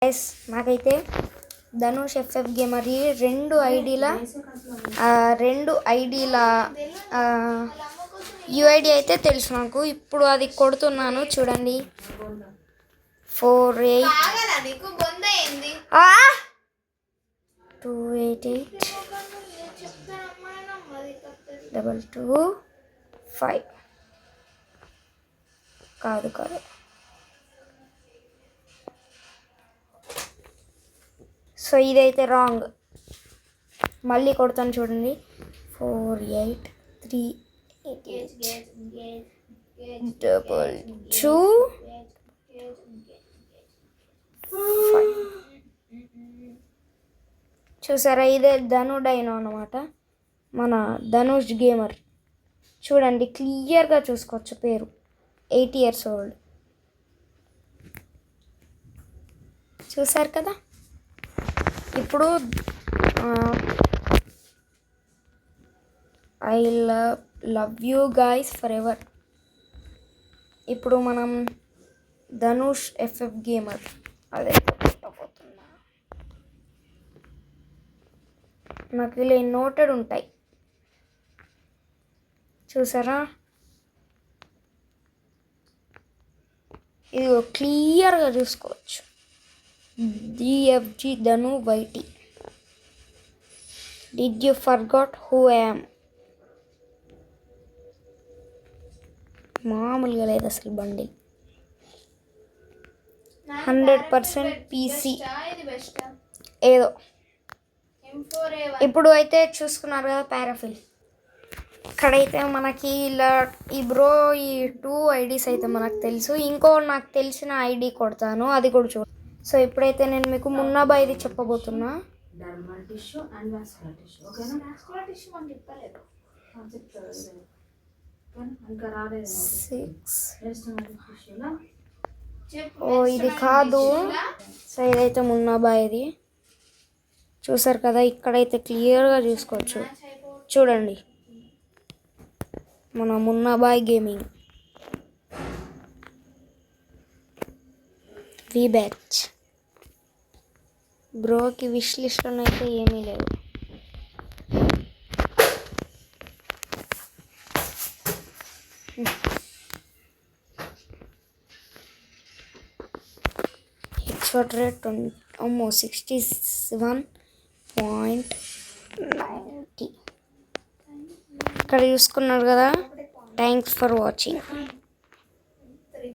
Yes నాకైతే Dhanush FF gamer ఈ రెండు ఐడీల యూఐడి అయితే తెలుసు నాకు. ఇప్పుడు అది కొడుతున్నాను చూడండి. 488285 కాదు సో ఇదైతే రాంగ్. మళ్ళీ కొడతాను చూడండి. 483822 చూసారా, ఇదే ధను డైనో అనమాట, మన ధనుష్ గేమర్. చూడండి క్లియర్గా చూసుకోవచ్చు పేరు. 8 years old. చూసారు కదా. ఇప్పుడు I love you guys for ever. ఇప్పుడు మనం ధనుష్ ఎఫ్ఎఫ్ గేమర్ అదే కొట్టబోతున్నా. నాకు ఇలా నోటెడ్ ఉంటాయి చూసారా. ఇది క్లియర్గా చూసుకోవచ్చు. DFG Dhanu YT. Did you forgot who I am? మామూలుగా లేదు అసలు బండి. 100% PC ఏదో. ఇప్పుడు అయితే చూసుకున్నారు కదా పారాఫిల్. ఇక్కడైతే మనకి ఇలా ఈ 2 IDs అయితే మనకు తెలుసు. ఇంకో నాకు తెలిసిన ID కొడతాను, అది కూడా చూడు. సో ఇప్పుడైతే నేను మీకు మున్నాబాయిది చెప్పబోతున్నా. 6 ఇది కాదు. సో ఇదైతే మున్నాబాయిది చూసారు కదా. ఇక్కడైతే క్లియర్గా చూసుకోవచ్చు చూడండి. మన మున్నాబాయ్ గేమింగ్ వి బ్యాచ్. బ్రోకి విష్ లిస్ట్లో అయితే ఏమీ లేవు. Expert rate 67.90. ఇక్కడ చూసుకున్నారు కదా. Thanks for watching.